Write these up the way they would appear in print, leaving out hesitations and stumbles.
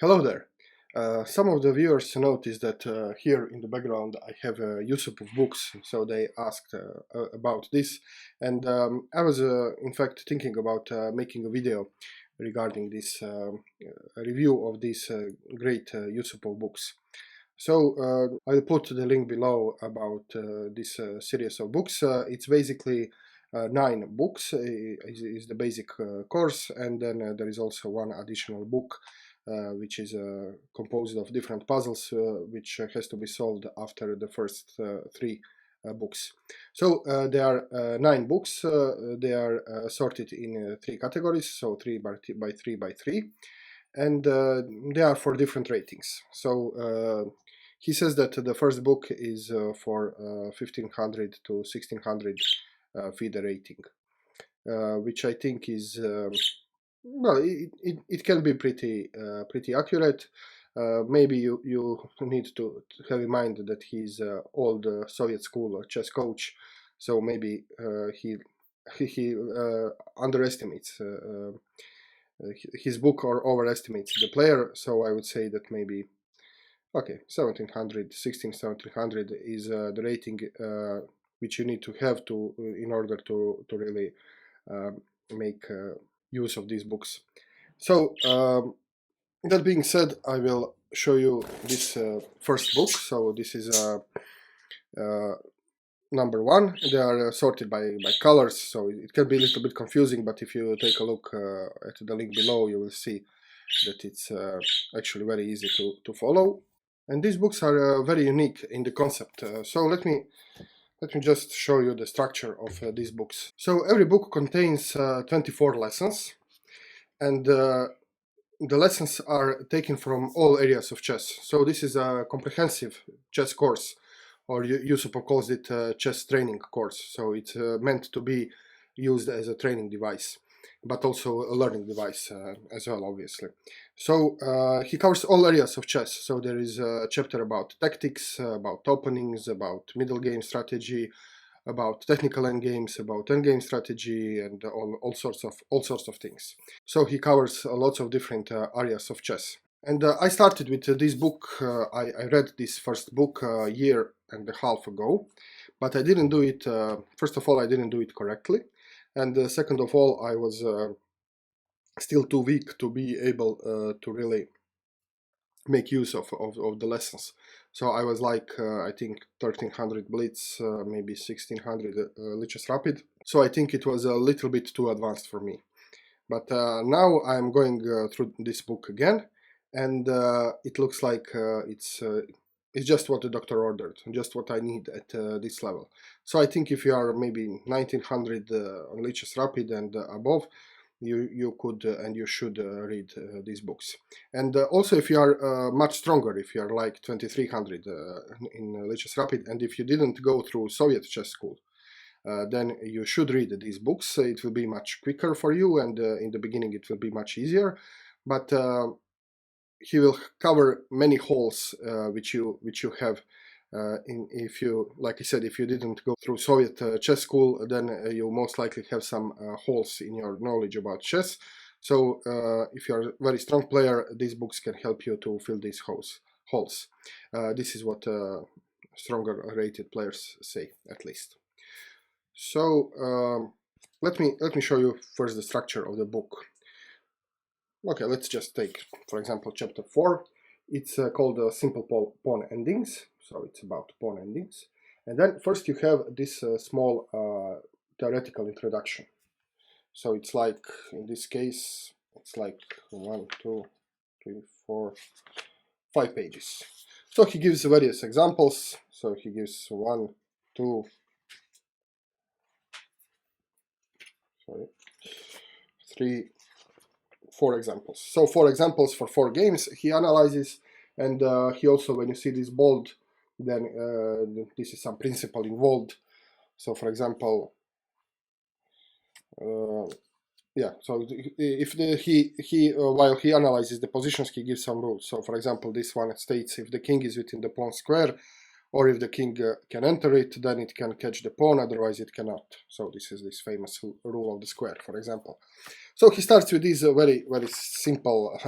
Hello there. Some of the viewers noticed that here in the background I have Yusupov books, so they asked about this, and I was in fact thinking about making a video regarding this review of these great Yusupov books. So I'll put the link below about this series of books. It's basically 9 books is the basic course, and then there is also one additional book which is composed of different puzzles which has to be solved after the first 3 books. So there are 9 books. They are sorted in 3 categories, so 3 by 3 by 3, and they are for different ratings. So he says that the first book is for 1500 to 1600 FIDE rating, which I think is well, it can be pretty accurate. Maybe you need to have in mind that he's old Soviet school chess coach, so maybe he underestimates his book or overestimates the player. So I would say that maybe 1700, 1700 is the rating which you need to have to in order to really make use of these books. So that being said, I will show you this first book. So this is number 1. They are sorted by colors, so it can be a little bit confusing, but if you take a look at the link below, you will see that it's actually very easy to follow. And these books are very unique in the concept. So let me just show you the structure of these books. So every book contains 24 lessons, and the lessons are taken from all areas of chess. So this is a comprehensive chess course, or Yusupov calls it a chess training course. So it's meant to be used as a training device, but also a learning device as well, obviously. So he covers all areas of chess. So there is a chapter about tactics, about openings, about middle game strategy, about technical endgames, about endgame strategy, and all sorts of things. So he covers lots of different areas of chess. And I started with this book. I read this first book a year and a half ago, but I didn't do it. First of all, I didn't do it correctly. And second of all, I was still too weak to be able to really make use of the lessons. So I was like, I think 1300 Blitz, maybe 1600 Lichess Rapid. So I think it was a little bit too advanced for me. But now I'm going through this book again, and it looks like it's just what the doctor ordered, just what I need at this level. So I think if you are maybe 1900 on Lichess Rapid and above, you could and you should read these books. And also if you are much stronger, if you are like 2300 in Lichess Rapid, and if you didn't go through Soviet chess school, then you should read these books. It will be much quicker for you, and in the beginning it will be much easier. But he will cover many holes which you have if you, like I said, if you didn't go through Soviet chess school, then you most likely have some holes in your knowledge about chess. So if you are a very strong player, these books can help you to fill these holes. This is what stronger rated players say, at least. So let me show you first the structure of the book. Okay, let's just take, for example, chapter 4. It's called Simple Pawn Endings, so it's about pawn endings. And then first you have this small theoretical introduction. So it's like, in this case, it's like 1, 2, 3, 4, 5 pages. So he gives various examples. So he gives 1, 2, 3, 4 examples. So 4 examples for 4 games he analyzes, and he also, when you see this bold, then this is some principle involved. So for example, yeah, so if he while he analyzes the positions, he gives some rules. So for example, this one states if the king is within the pawn square, or if the king can enter it, then it can catch the pawn, otherwise it cannot. So this is this famous rule of the square, for example. So he starts with these very simple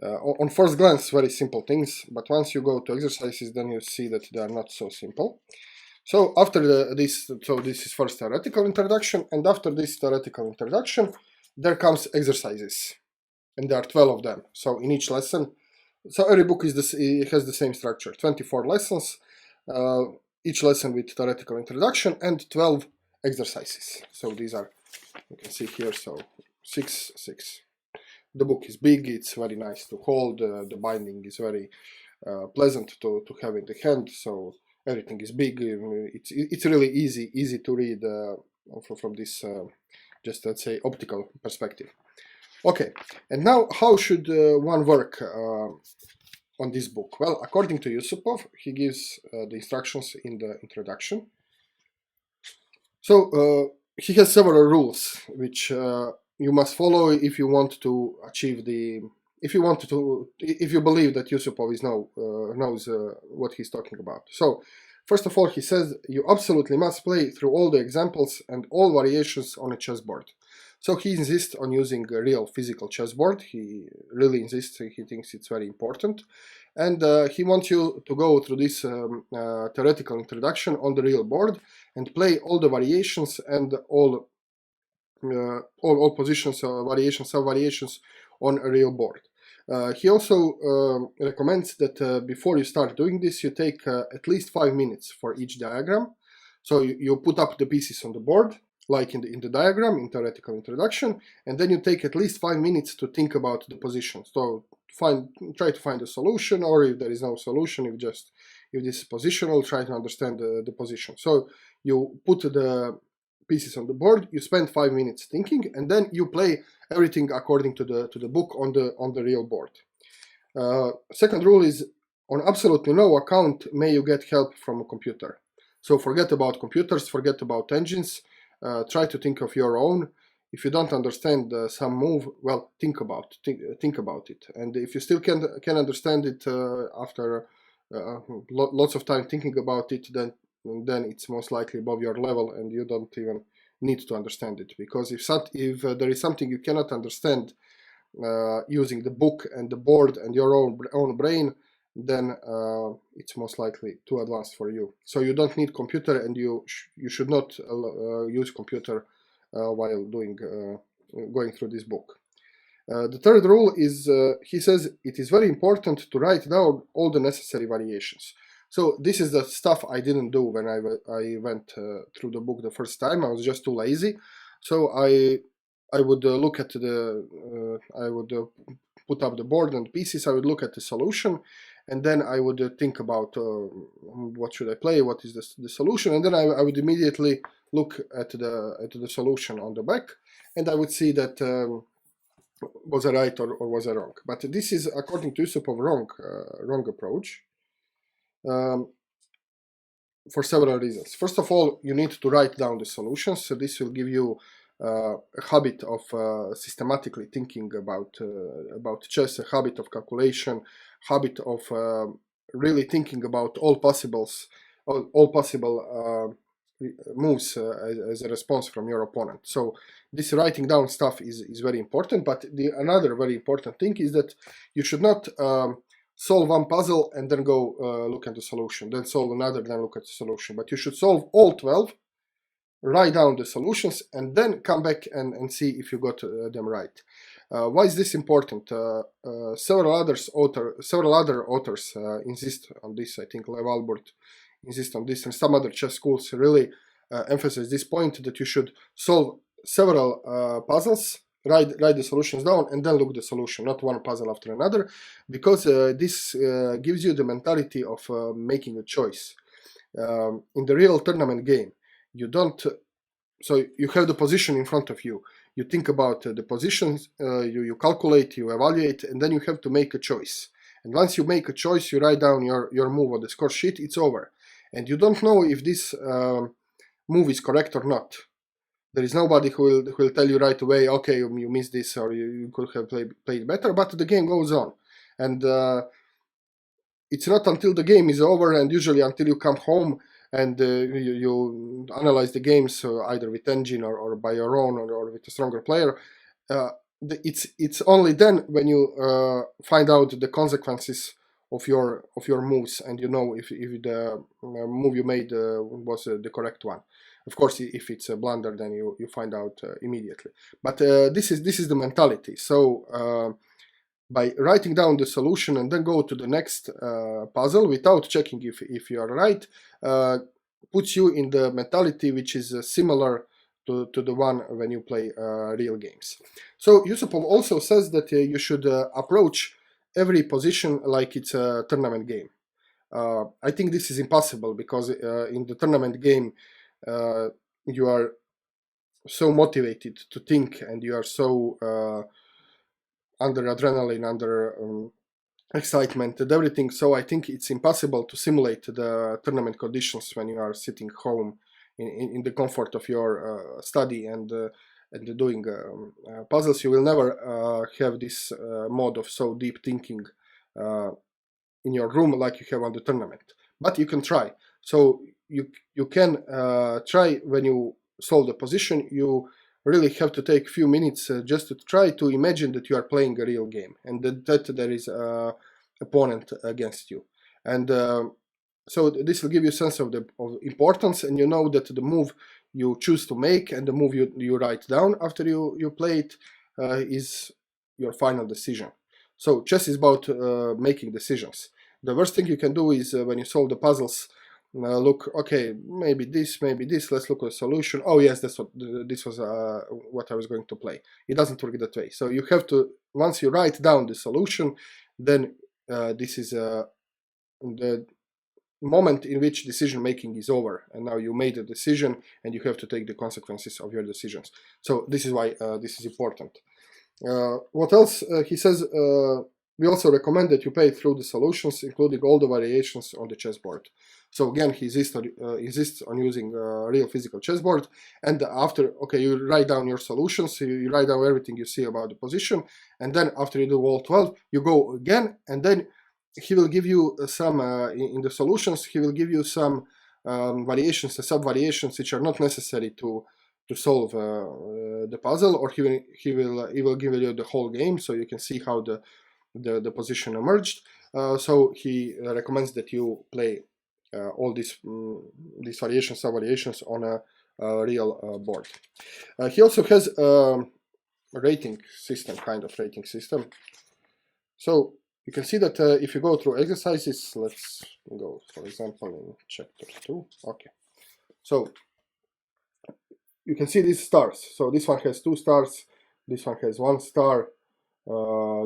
On first glance, very simple things, but once you go to exercises, then you see that they are not so simple. So after this is first theoretical introduction, and after this theoretical introduction, there comes exercises, and there are 12 of them. So in each lesson, so every book it has the same structure, 24 lessons, each lesson with theoretical introduction and 12 exercises. So these are, you can see here, so 6. The book is big, it's very nice to hold, the binding is very pleasant to have in the hand, so everything is big, it's really easy to read from this, just let's say, optical perspective. Okay, and now how should one work on this book? Well, according to Yusupov, he gives the instructions in the introduction. So he has several rules which you must follow if you want to achieve the. If you believe that Yusupov knows what he's talking about. So, first of all, he says you absolutely must play through all the examples and all variations on a chessboard. So he insists on using a real physical chessboard. He really insists. He thinks it's very important, and he wants you to go through this theoretical introduction on the real board and play all the variations and all positions, variations, sub-variations on a real board. He also recommends that before you start doing this, you take at least 5 minutes for each diagram. So you put up the pieces on the board, like in the diagram, in theoretical introduction, and then you take at least 5 minutes to think about the position. So try to find a solution, or if there is no solution, if this is positional, try to understand the position. So you put the pieces on the board, you spend 5 minutes thinking, and then you play everything according to the book on the real board. Second rule is, on absolutely no account may you get help from a computer. So forget about computers, forget about engines, try to think of your own. If you don't understand some move, well, think about it. And if you still can understand it after lots of time thinking about it, then it's most likely above your level, and you don't even need to understand it. Because if there is something you cannot understand using the book and the board and your own brain, then it's most likely too advanced for you. So you don't need computer, and you should not use computer while going through this book. The third rule is, he says, it is very important to write down all the necessary variations. So this is the stuff I didn't do when I went through the book the first time. I was just too lazy. So I would look at I would put up the board and pieces. I would look at the solution, and then I would think about what should I play, what is the solution, and then I would immediately look at the solution on the back, and I would see that was I right or was I wrong. But this is, according to Yusupov, wrong approach. For several reasons. First of all, you need to write down the solutions, so this will give you a habit of systematically thinking about chess, a habit of calculation, habit of really thinking about all possible moves as a response from your opponent. So this writing down stuff is very important. But another very important thing is that you should not solve one puzzle and then go look at the solution, then solve another, then look at the solution. But you should solve all 12, write down the solutions, and then come back and see if you got them right. Why is this important? Several other authors insist on this. I think Lev Albert insists on this, and some other chess schools really emphasize this point, that you should solve several puzzles, write the solutions down, and then look the solution, not one puzzle after another, because this gives you the mentality of making a choice. In the real tournament game, you don't. So you have the position in front of you. You think about the positions, you calculate, you evaluate, and then you have to make a choice. And once you make a choice, you write down your move on the score sheet. It's over, and you don't know if this move is correct or not. There is nobody who will tell you right away, okay, you missed this, or you could have played better, but the game goes on. And it's not until the game is over, and usually until you come home and you analyze the games either with engine or by your own or with a stronger player, it's only then when you find out the consequences of your moves, and you know if the move you made was the correct one. Of course, if it's a blunder, then you find out immediately. But this is the mentality. So by writing down the solution and then go to the next puzzle without checking if you are right, puts you in the mentality which is similar to the one when you play real games. So Yusupov also says that you should approach every position like it's a tournament game. I think this is impossible because in the tournament game you are so motivated to think, and you are so under adrenaline, under excitement and everything. So I think it's impossible to simulate the tournament conditions when you are sitting home in the comfort of your study and doing puzzles. You will never have this mode of so deep thinking in your room like you have on the tournament. But you can try. So you can try when you solve the position. You really have to take a few minutes just to try to imagine that you are playing a real game, and that there is an opponent against you. And so this will give you a sense of importance, and you know that the move you choose to make and the move you write down after you play it is your final decision. So chess is about making decisions. The worst thing you can do is when you solve the puzzles, look, okay, maybe this, let's look at a solution. Oh yes, this was what I was going to play. It doesn't work that way. So you have to, once you write down the solution, then this is the moment in which decision making is over, and now you made a decision and you have to take the consequences of your decisions. So this is why this is important. What else? He says, we also recommend that you play through the solutions, including all the variations on the chessboard. So again, he insists on using a real physical chessboard, and after, okay, you write down your solutions, you write down everything you see about the position, and then after you do all 12, you go again, and then he will give you some, in the solutions, he will give you some variations, sub-variations, which are not necessary to solve the puzzle, or he will give you the whole game, so you can see how the position emerged. So he recommends that you play all these variations, sub-variations on a real board. He also has a rating system, kind of rating system. So you can see that if you go through exercises, let's go, for example, in chapter 2. Okay, so you can see these stars. So this one has 2 stars, this one has 1 star,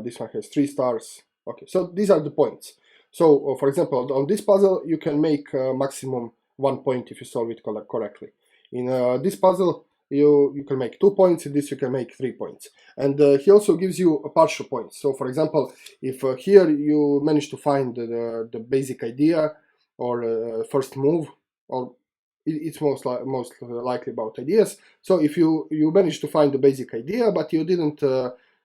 this one has 3 stars. Okay, so these are the points. So for example, on this puzzle you can make maximum 1 point if you solve it correctly. In this puzzle you can make 2 points, in this you can make 3 points. And he also gives you a partial points. So for example, if here you manage to find the basic idea or first move, or it's most likely about ideas. So if you manage to find the basic idea, but you didn't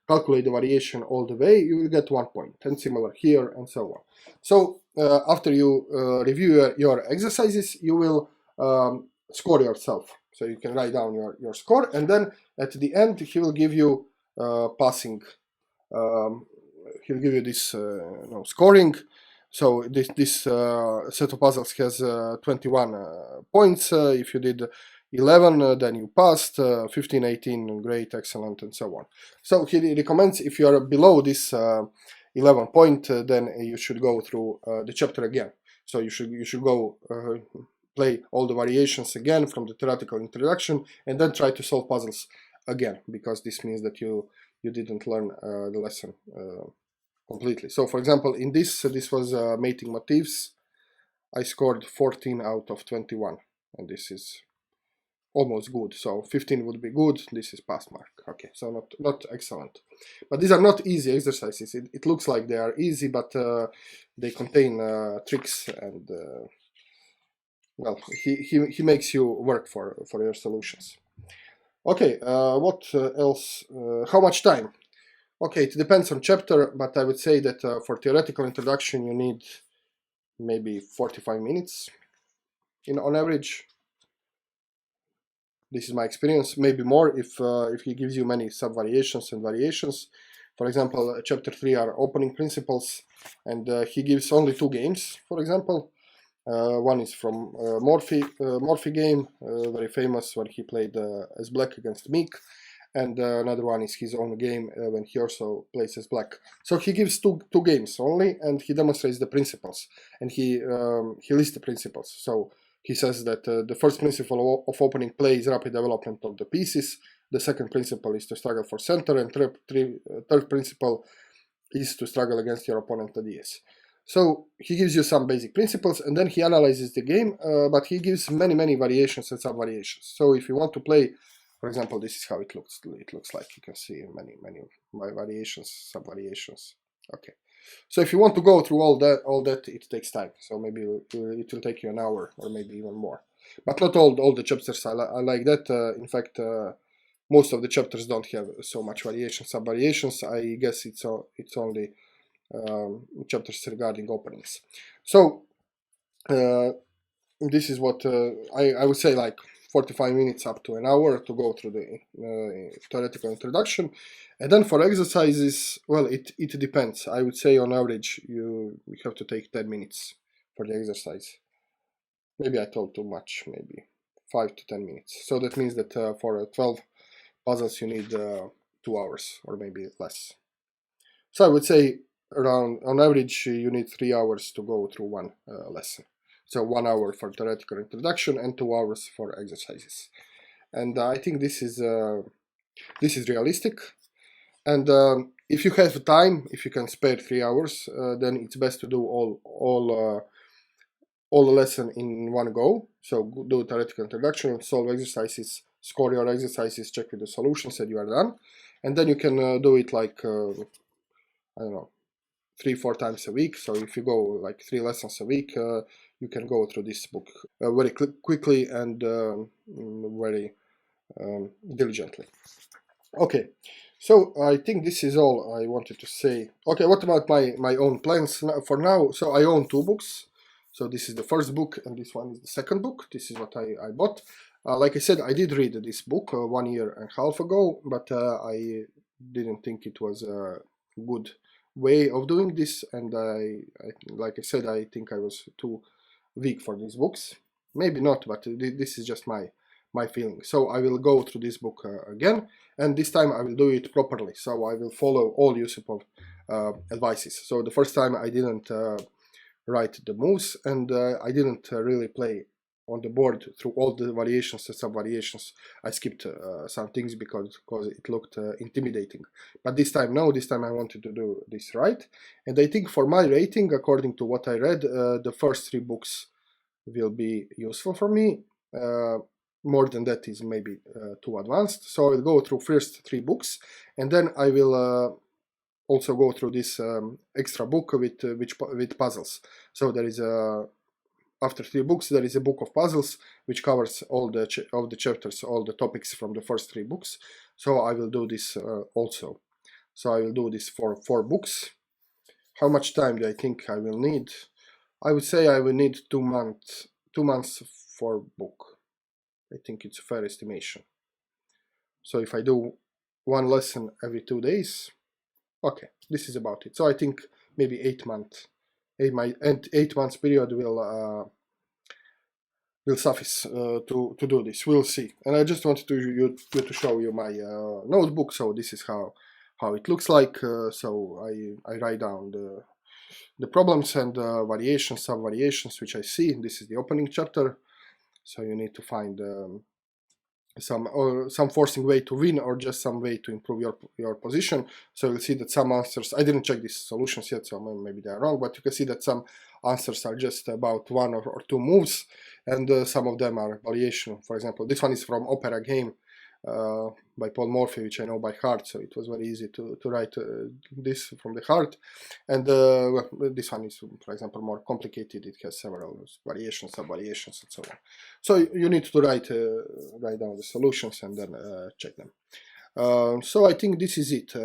calculate the variation all the way, you will get 1 point, and similar here, and so on. So after you review your exercises, you will score yourself. So you can write down your score, and then at the end he will give you passing. He'll give you this scoring. So this set of puzzles has 21 points. If you did 11, then you passed. 15, 18, great, excellent, and so on. So he recommends if you are below this 11 point, then you should go through the chapter again. So you should go play all the variations again from the theoretical introduction, and then try to solve puzzles again, because this means that you didn't learn the lesson completely. So for example, in this was mating motifs. I scored 14 out of 21, and this is almost good. So 15 would be good, this is pass mark. Okay, so not excellent. But these are not easy exercises. It looks like they are easy, but they contain tricks, and well, he makes you work for your solutions. Okay, what else? How much time? Okay, it depends on chapter, but I would say that for theoretical introduction you need maybe 45 minutes on average. This is my experience. Maybe more if he gives you many sub-variations and variations. For example, chapter 3 are opening principles, and he gives only 2 games, for example. One is from Morphy game, very famous, when he played as black against Meek, and another one is his own game when he also plays as black. So he gives two games only, and he demonstrates the principles, and he lists the principles. So he says that the first principle of opening play is rapid development of the pieces. The second principle is to struggle for center, and third principle is to struggle against your opponent at DS. So he gives you some basic principles, and then he analyzes the game, but he gives many variations and sub-variations. So if you want to play, for example, this is how it looks. It looks like, you can see many variations, sub-variations. Okay. So if you want to go through all that, it takes time. So maybe it will take you an hour or maybe even more. But not all the chapters I like that. In fact, most of the chapters don't have so much variations, sub-variations. I guess it's only chapters regarding openings. So this is what I would say, like 45 minutes up to an hour to go through the theoretical introduction. And then for exercises, well, it depends. I would say on average you have to take 10 minutes for the exercise. Maybe I told too much, maybe 5 to 10 minutes. So that means that for 12 puzzles you need 2 hours or maybe less. So I would say around, on average, you need 3 hours to go through one lesson. So 1 hour for theoretical introduction and 2 hours for exercises. And I think this is realistic. And if you have time, if you can spare 3 hours, then it's best to do all the lesson in one go. So do theoretical introduction, solve exercises, score your exercises, check with the solutions, and you are done. And then you can do it like I don't know, 3-4 times a week. So if you go like 3 lessons a week, you can go through this book very quickly and very diligently. Okay, so I think this is all I wanted to say. Okay, what about my own plans for now? So I own 2 books. So this is the first book and this one is the second book. This is what I bought. Like I said, I did read this book 1.5 years ago, but I didn't think it was a good way of doing this, and like I said, I think I was too weak for these books. Maybe not, but this is just my feeling. So I will go through this book again, and this time I will do it properly. So I will follow all Yusupov advices. So the first time I didn't write the moves, and I didn't really play on the board through all the variations and sub-variations. I skipped some things because it looked intimidating. But this time, no, this time I wanted to do this right. And I think for my rating, according to what I read, the first 3 books will be useful for me. More than that is maybe too advanced. So I'll go through first 3 books, and then I will also go through this extra book with puzzles. So there is after 3 books, there is a book of puzzles which covers all the chapters, all the topics from the first 3 books. So I will do this also. So I will do this for 4 books. How much time do I think I will need? I would say I will need 2 months. 2 months for book. I think it's a fair estimation. So if I do 1 lesson every 2 days, okay, this is about it. So I think maybe 8 months. 8 months period will suffice to do this. We'll see. And I just wanted to show you my notebook. So this is how it looks like. So I write down the problems and variations, sub-variations which I see. This is the opening chapter. So you need to find some forcing way to win, or just some way to improve your position. So you'll see that some answers, I didn't check these solutions yet, so maybe they are wrong, but you can see that some answers are just about 1 or 2 moves, and some of them are variation. For example, this one is from Opera Game by Paul Morphy, which I know by heart, so it was very easy to write this from the heart. And this one is, for example, more complicated. It has several variations, sub-variations, and so on. So you need to write down the solutions and then check them. So I think this is it.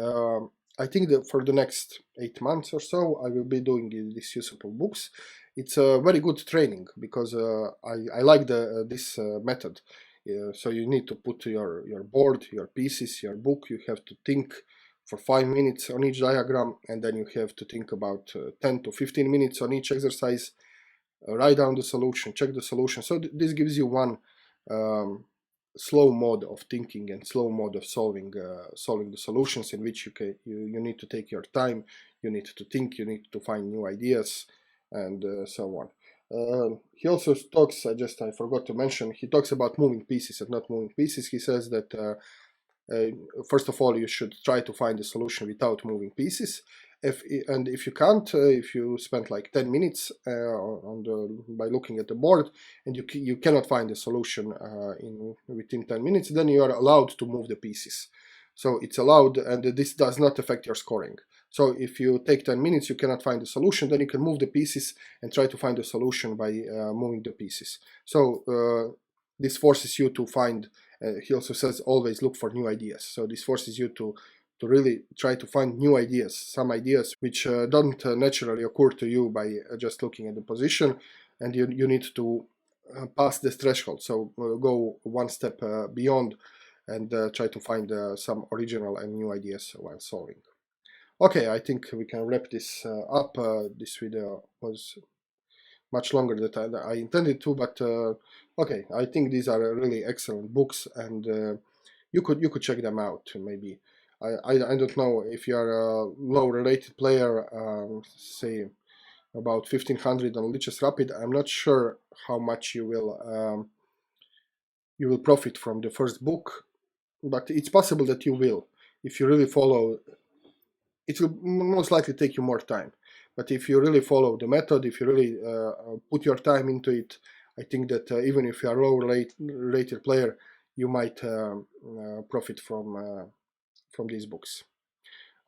I think that for the next 8 months or so, I will be doing these Yusupov books. It's a very good training because I like this method. So you need to put your board, your pieces, your book. You have to think for 5 minutes on each diagram, and then you have to think about 10 to 15 minutes on each exercise. Write down the solution, check the solution. So this gives you one um, slow mode of thinking and slow mode of solving the solutions, in which you need to take your time, you need to think, you need to find new ideas, and so on. He also talks, I forgot to mention, he talks about moving pieces and not moving pieces. He says that first of all, you should try to find a solution without moving pieces. If you can't, if you spend like 10 minutes by looking at the board, and you cannot find a solution within 10 minutes, then you are allowed to move the pieces. So it's allowed, and this does not affect your scoring. So if you take 10 minutes, you cannot find a solution, then you can move the pieces and try to find a solution by moving the pieces. So this forces you to find, he also says, always look for new ideas. So this forces you to really try to find new ideas, some ideas which don't naturally occur to you by just looking at the position, and you need to pass this threshold. So go one step beyond and try to find some original and new ideas while solving. Okay, I think we can wrap this up. This video was much longer than I intended to, but okay, I think these are really excellent books, and you could check them out maybe. I don't know if you are a low-rated player, say about 1500 on Lichess Rapid. I'm not sure how much you will profit from the first book, but it's possible that you will if you really follow. It will most likely take you more time, but if you really follow the method, if you really put your time into it, I think that even if you are a low-rated player, you might profit from these books.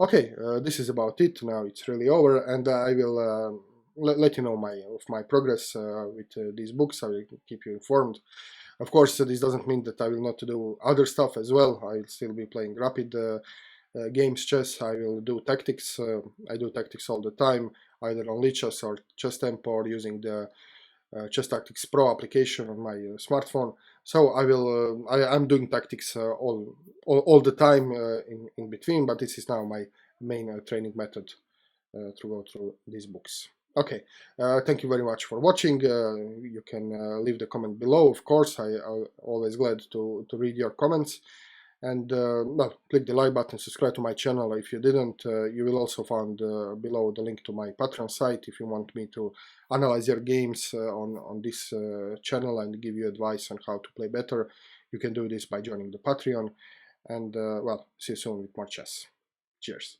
Okay, this is about it. Now it's really over, and I will let you know of my progress with these books. I will keep you informed. Of course, this doesn't mean that I will not do other stuff as well. I'll still be playing rapid games, chess. I will do tactics. I do tactics all the time, either on Lichess or Chess Tempo, or using the Chess Tactics Pro application on my smartphone. So I'm doing tactics all the time in between, but this is now my main training method to go through these books. Okay, thank you very much for watching. You can leave the comment below, of course. I'm always glad to read your comments. And well, click the like button, subscribe to my channel if you didn't. You will also find below the link to my Patreon site if you want me to analyze your games on this channel and give you advice on how to play better. You can do this by joining the Patreon. And well, see you soon with more chess. Cheers.